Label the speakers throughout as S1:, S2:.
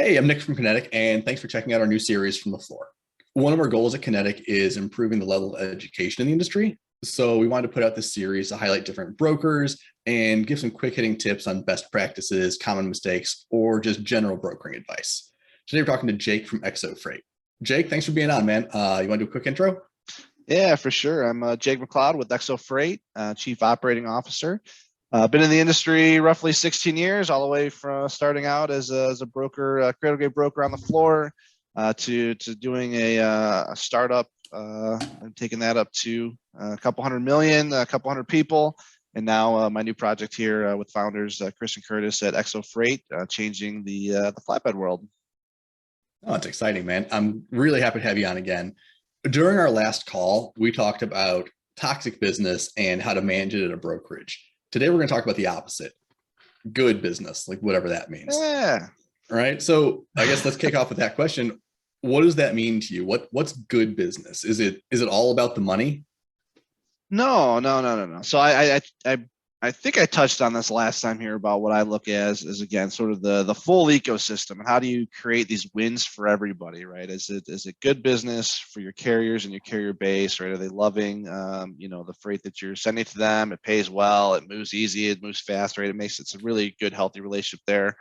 S1: Hey, I'm Nick from Kinetic, and thanks for checking out our new series From the Floor. One of our goals at Kinetic is improving the level of education in the industry. So we wanted to put out this series to highlight different brokers and give some quick hitting tips on best practices, common mistakes, or just general brokering advice. Today we're talking to Jake from Exo Freight. Jake, thanks for being on, man. You want to do a quick intro?
S2: Yeah, for sure. I'm Jake McLeod with Exo Freight, Chief Operating Officer. Been in the industry roughly 16 years, all the way from starting out as a broker, a cradle grade broker on the floor, to doing a startup and taking that up to a couple hundred million, a couple hundred people. And now my new project here with founders Chris and Curtis at Exo Freight, changing the flatbed world.
S1: Oh, it's exciting, man. I'm really happy to have you on again. During our last call, we talked about toxic business and how to manage it at a brokerage. Today, we're going to talk about the opposite, good business, like whatever that means.
S2: Yeah.
S1: All right. So I guess let's kick off with that question. What does that mean to you? What's good business? Is it all about the money?
S2: No. So I think I touched on this last time here about what I look as again sort of the full ecosystem and how do you create these wins for everybody, right? Is it good business for your carriers and your carrier base, right? Are they loving the freight that you're sending to them? It pays well, it moves easy, it moves fast, right? It's a really good, healthy relationship there.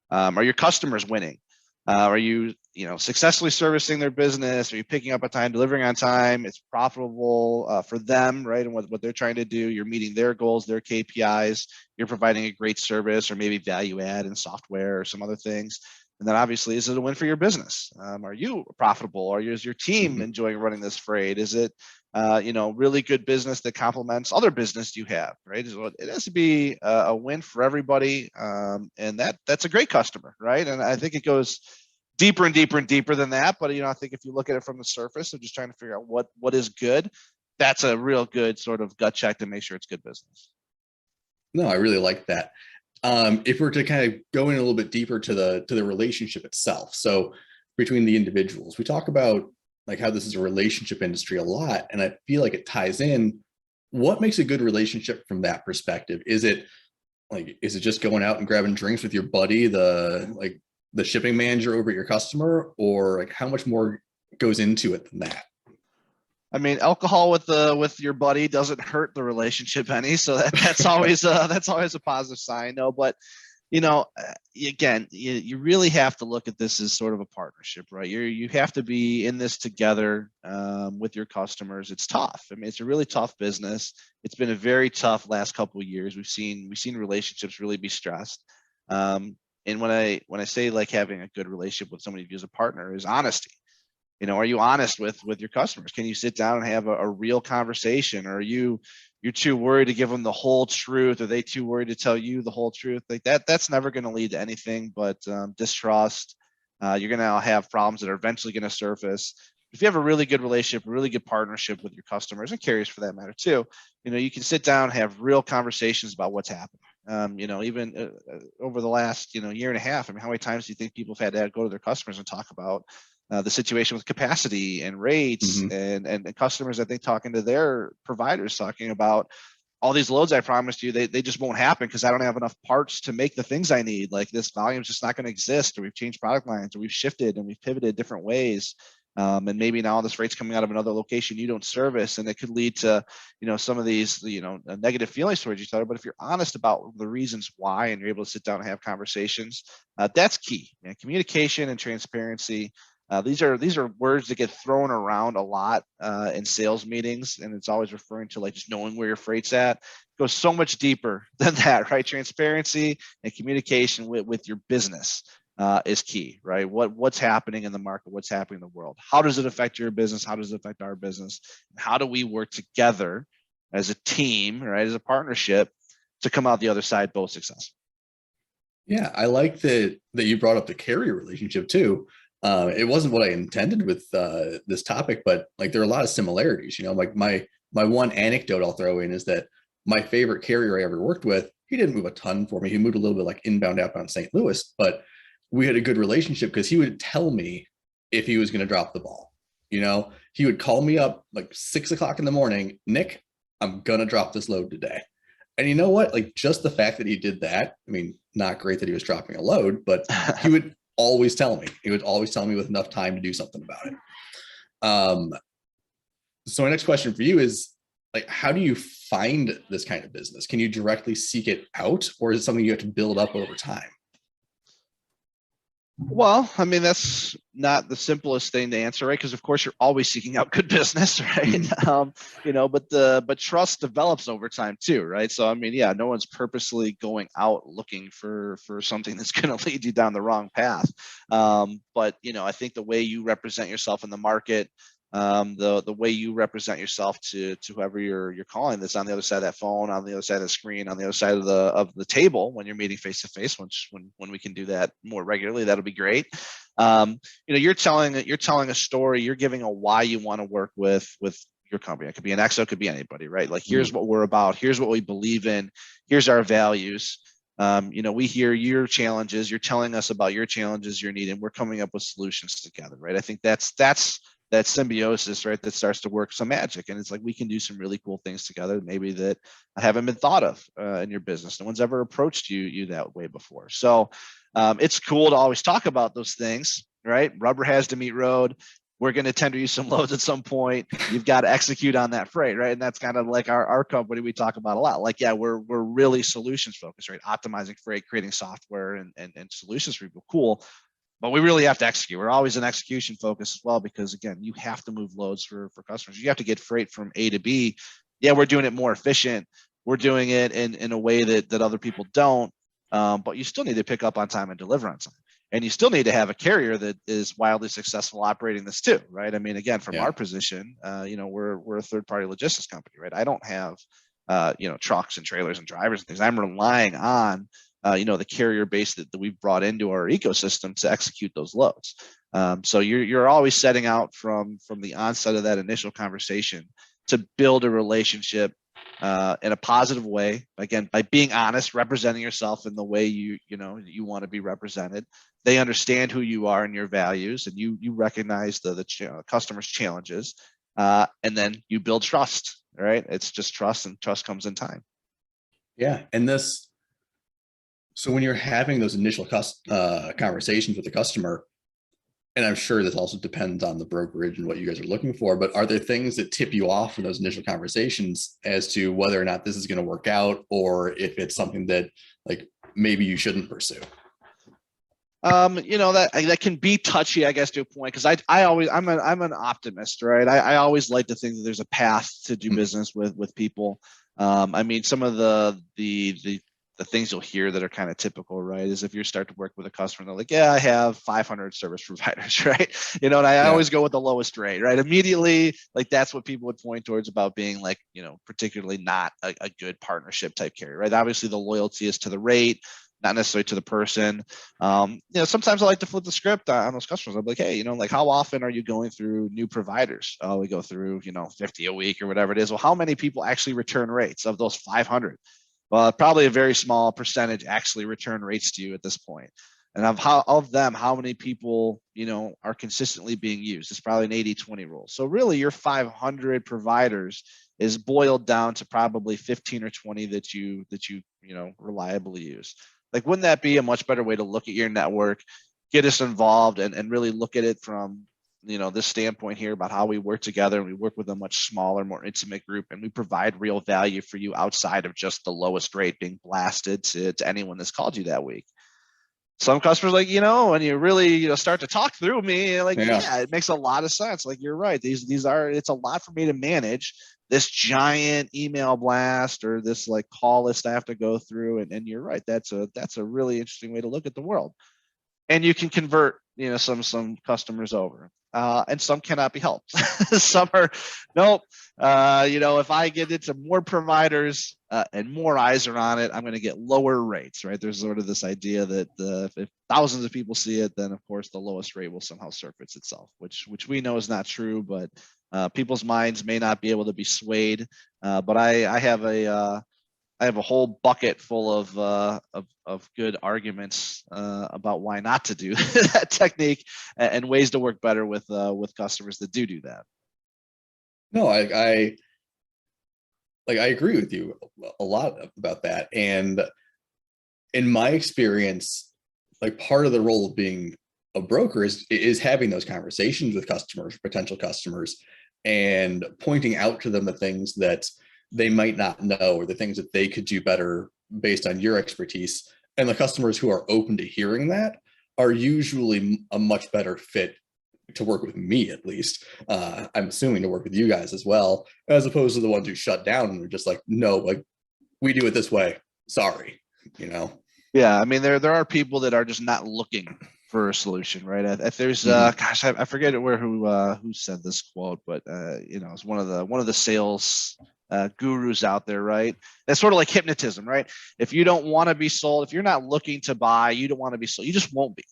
S2: Are your customers winning? Are you successfully servicing their business? Are you picking up on time, delivering on time? It's profitable for them, right? And what they're trying to do, you're meeting their goals, their KPIs. You're providing a great service, or maybe value add in software or some other things. And then obviously, is it a win for your business? Are you profitable? Is your team enjoying running this freight? Is it really good business that complements other business you have, right? It has to be a win for everybody, and that's a great customer, right? And I think it goes deeper and deeper and deeper than that. But I think if you look at it from the surface of just trying to figure out what is good, that's a real good sort of gut check to make sure it's good business.
S1: No, I really like that. If we're to kind of go in a little bit deeper to the relationship itself, so between the individuals, we talk about like how this is a relationship industry a lot, and I feel like it ties in. What makes a good relationship from that perspective? Is it just going out and grabbing drinks with your buddy, the shipping manager over at your customer, or like how much more goes into it than that?
S2: I mean, alcohol with your buddy doesn't hurt the relationship any, so that's always a positive sign. No, but again, you really have to look at this as sort of a partnership, right? You have to be in this together with your customers. It's tough. I mean, it's a really tough business. It's been a very tough last couple of years. We've seen relationships really be stressed. And when I say like having a good relationship with somebody as a partner is honesty. Are you honest with your customers? Can you sit down and have a real conversation? Or are you're too worried to give them the whole truth? Are they too worried to tell you the whole truth? Like that's never going to lead to anything but distrust. You're going to have problems that are eventually going to surface. If you have a really good relationship, a really good partnership with your customers and carriers for that matter too, you can sit down and have real conversations about what's happening. Even over the last, year and a half, I mean, how many times do you think people have had to go to their customers and talk about the situation with capacity and rates and customers, I think, talking to their providers, talking about all these loads I promised you, they just won't happen because I don't have enough parts to make the things I need. Like this volume is just not going to exist, or we've changed product lines, or we've shifted and we've pivoted different ways. And maybe now this freight's coming out of another location you don't service, and it could lead to, some of these, negative feelings towards each other. But if you're honest about the reasons why, and you're able to sit down and have conversations, that's key. Communication and transparency. These are words that get thrown around a lot in sales meetings, and it's always referring to like just knowing where your freight's at. It goes so much deeper than that, right? Transparency and communication with your business is key, right? What's happening in the market? What's happening in the world? How does it affect your business? How does it affect our business? And how do we work together as a team, right? As a partnership to come out the other side both successful?
S1: Yeah, I like that you brought up the carrier relationship too. It wasn't what I intended with this topic, but like there are a lot of similarities. Like my one anecdote I'll throw in is that my favorite carrier I ever worked with, he didn't move a ton for me. He moved a little bit like inbound, outbound St. Louis, but we had a good relationship because he would tell me if he was going to drop the ball. He would call me up like 6 o'clock in the morning, Nick, I'm gonna drop this load today. And you know what? Like just the fact that he did that, I mean, not great that he was dropping a load, but he would always tell me. He would always tell me with enough time to do something about it. So my next question for you is, like, how do you find this kind of business? Can you directly seek it out, or is it something you have to build up over time?
S2: Well, I mean, that's not the simplest thing to answer, right? Because of course you're always seeking out good business, right? But trust develops over time too, right? So I mean, yeah, no one's purposely going out looking for something that's going to lead you down the wrong path. But I think the way you represent yourself in the market, the way you represent yourself to whoever you're calling that's on the other side of that phone, on the other side of the screen, on the other side of the table when you're meeting face to face, when we can do that more regularly, that'll be great. You're telling a story, you're giving a why you want to work with your company. It could be an exo, it could be anybody, right? Like, here's what we're about, here's what we believe in, here's our values. We hear your challenges, you're telling us about your challenges, your need, and we're coming up with solutions together, right? I think that's that symbiosis, right, that starts to work some magic. And it's like, we can do some really cool things together, maybe that haven't been thought of in your business. No one's ever approached you that way before. So it's cool to always talk about those things, right? Rubber has to meet road. We're going to tender you some loads at some point. You've got to execute on that freight, right? And that's kind of like our company we talk about a lot. Like, yeah, we're really solutions focused, right? Optimizing freight, creating software and solutions for people. Cool. But we really have to execute. We're always in execution focus as well, because again, you have to move loads for customers. You have to get freight from A to B. Yeah, we're doing it more efficient. We're doing it in a way that other people don't. But you still need to pick up on time and deliver on time. And you still need to have a carrier that is wildly successful operating this too, right? I mean, again, from our position, we're a third-party logistics company, right? I don't have trucks and trailers and drivers and things. I'm relying on the carrier base that we've brought into our ecosystem to execute those loads. So you're always setting out from the onset of that initial conversation to build a relationship in a positive way. Again, by being honest, representing yourself in the way you want to be represented. They understand who you are and your values, and you recognize the customer's challenges, and then you build trust. Right? It's just trust, and trust comes in time.
S1: Yeah, and so when you're having those initial conversations with the customer, and I'm sure this also depends on the brokerage and what you guys are looking for, but are there things that tip you off in those initial conversations as to whether or not this is going to work out, or if it's something that, like, maybe you shouldn't pursue?
S2: That can be touchy, I guess, to a point, because I'm an optimist, right? I always like to think that there's a path to do business with people. I mean, some of the things you'll hear that are kind of typical, right, is if you start to work with a customer, they're like, yeah, I have 500 service providers, right? And I always go with the lowest rate, right? Immediately, like, that's what people would point towards about being like, particularly not a good partnership type carrier, right? Obviously, the loyalty is to the rate, not necessarily to the person. Sometimes I like to flip the script on those customers. I'm like, hey, like, how often are you going through new providers? Oh, we go through, 50 a week or whatever it is. Well, how many people actually return rates of those 500? Well, probably a very small percentage actually return rates to you at this point. And of them, how many people, are consistently being used? It's probably an 80-20 rule. So really, your 500 providers is boiled down to probably 15 or 20 that you reliably use. Like, wouldn't that be a much better way to look at your network, get us involved, and really look at it from this standpoint here about how we work together, and we work with a much smaller, more intimate group, and we provide real value for you outside of just the lowest rate being blasted to anyone that's called you that week. Some customers, like, when you really start to talk through me, like, yeah, it makes a lot of sense. Like, you're right. It's a lot for me to manage this giant email blast or this like call list I have to go through. And you're right. That's a really interesting way to look at the world. And you can convert, some customers over. And some cannot be helped. Some are, nope. If I get into more providers and more eyes are on it, I'm going to get lower rates, right? There's sort of this idea that if thousands of people see it, then of course the lowest rate will somehow surface itself, which we know is not true, but people's minds may not be able to be swayed. But I have a whole bucket full of good arguments about why not to do that technique and ways to work better with customers that do that.
S1: No, I agree with you a lot about that. And in my experience, like, part of the role of being a broker is having those conversations with customers, potential customers, and pointing out to them the things that they might not know or the things that they could do better based on your expertise. And the customers who are open to hearing that are usually a much better fit to work with me, at least. I'm assuming to work with you guys as well, as opposed to the ones who shut down and are just like, no, like we do it this way. Sorry, you know?
S2: Yeah, I mean, there are people that are just not looking for a solution, right? If there's, gosh, I forget who said this quote, but you know, it's one of the sales gurus out there, right? That's sort of like hypnotism, right? If you don't want to be sold, if you're not looking to buy, you don't want to be sold, you just won't be,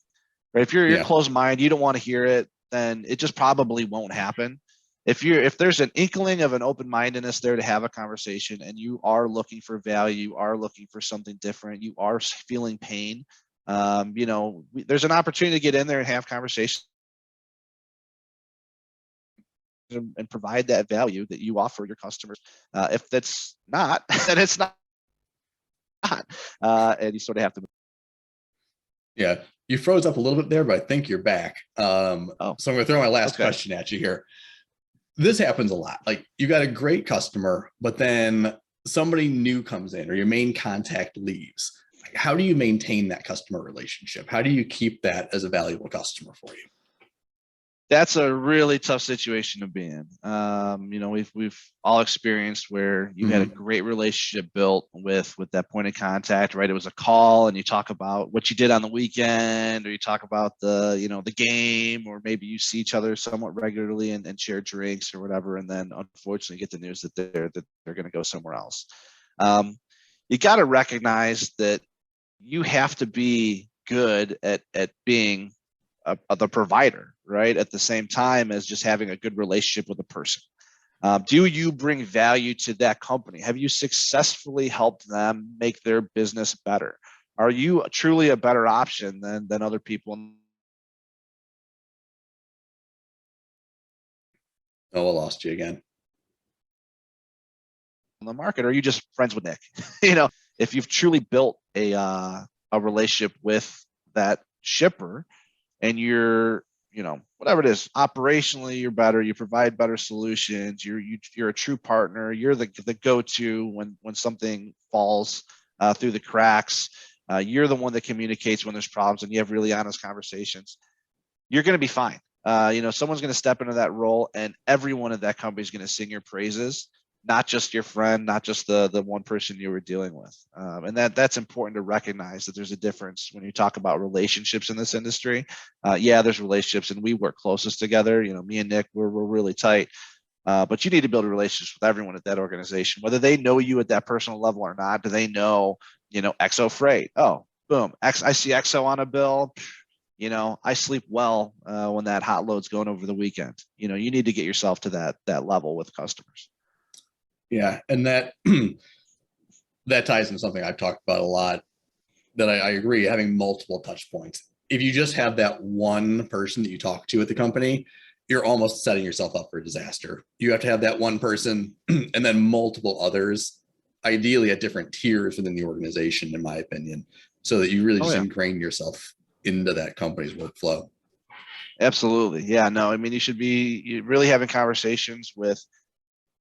S2: right? If you're
S1: Yeah.
S2: closed mind, you don't want to hear it, then it just probably won't happen. If there's an inkling of an open-mindedness there to have a conversation, and you are looking for value, you are looking for something different, you are feeling pain, you know, there's an opportunity to get in there and have conversations and provide that value that you offer your customers. If that's not, then it's not. And you sort of have to.
S1: Yeah, you froze up a little bit there, but I think you're back. So I'm going to throw my last question at you here. This happens a lot. Like you got a great customer, but then somebody new comes in or your main contact leaves. Like, how do you maintain that customer relationship? How do you keep that as a valuable customer for you?
S2: That's a really tough situation to be in. You know, we've all experienced where you had a great relationship built with that point of contact, right? It was a call, and you talk about what you did on the weekend, or you talk about the, you know, the game, or maybe you see each other somewhat regularly and share drinks or whatever, and then unfortunately get the news that they're going to go somewhere else. You got to recognize that you have to be good at being the provider, right? At the same time as just having a good relationship with a person. Do you bring value to that company? Have you successfully helped them make their business better? Are you truly a better option than other people?
S1: Oh, I lost you again.
S2: On the market, or are you just friends with Nick? You know, if you've truly built a relationship with that shipper, and you're, you know, whatever it is, operationally you're better, you provide better solutions, you're a true partner, you're the go-to when something falls through the cracks, you're the one that communicates when there's problems, and you have really honest conversations, you're going to be fine. You know, someone's going to step into that role, and everyone at that company is going to sing your praises, not just your friend, not just the one person you were dealing with. And that's important to recognize, that there's a difference when you talk about relationships in this industry. Yeah, there's relationships, and we work closest together. You know, me and Nick, we're really tight. But you need to build a relationship with everyone at that organization, whether they know you at that personal level or not. Do they know, you know, XO Freight? Oh, boom, I see XO on a bill. You know, I sleep well when that hot load's going over the weekend. You know, you need to get yourself to that level with customers.
S1: Yeah, and that that ties into something I've talked about a lot. That I agree, having multiple touch points. If you just have that one person that you talk to at the company, you're almost setting yourself up for a disaster. You have to have that one person and then multiple others, ideally at different tiers within the organization, in my opinion, so that you really just ingrain yourself into that company's workflow.
S2: Absolutely. Yeah, no, I mean, you should be really having conversations with,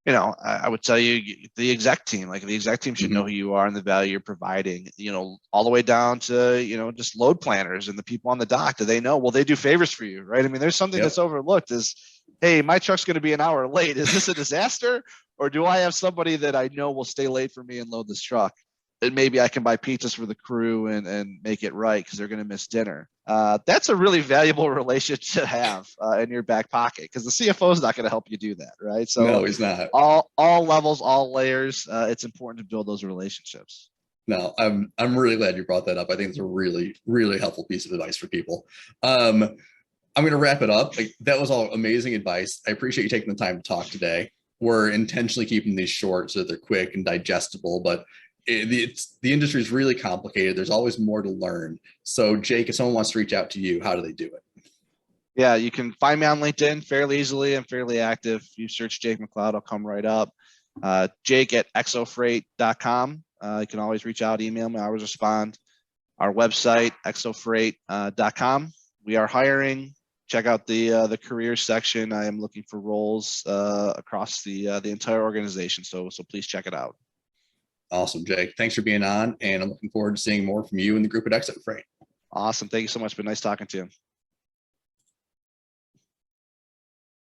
S2: you know, I would tell you, the exec team, like the exec team should know who you are and the value you're providing, you know, all the way down to, you know, just load planners and the people on the dock. Do they know? Well, they do favors for you, right? I mean, there's something that's overlooked is, hey, my truck's going to be an hour late. Is this a disaster? Or do I have somebody that I know will stay late for me and load this truck? And maybe I can buy pizzas for the crew and make it right because they're going to miss dinner. That's a really valuable relationship to have in your back pocket, because the CFO is not going to help you do that, right? So
S1: no, he's not.
S2: All levels, all layers. It's important to build those relationships.
S1: No, I'm really glad you brought that up. I think it's a really, really helpful piece of advice for people. I'm going to wrap it up. Like, that was all amazing advice. I appreciate you taking the time to talk today. We're intentionally keeping these short so that they're quick and digestible, but the industry is really complicated. There's always more to learn. So Jake, if someone wants to reach out to you, how do they do it?
S2: Yeah, you can find me on LinkedIn fairly easily. I'm fairly active. If you search Jake McLeod, I'll come right up. Jake at exofreight.com. You can always reach out, email me. I always respond. Our website, exofreight.com. we are hiring. Check out the careers section. I am looking for roles across the entire organization. So please check it out.
S1: Awesome, Jake. Thanks for being on, and I'm looking forward to seeing more from you and the group at Exit Freight.
S2: Awesome. Thank you so much. Been nice talking to you.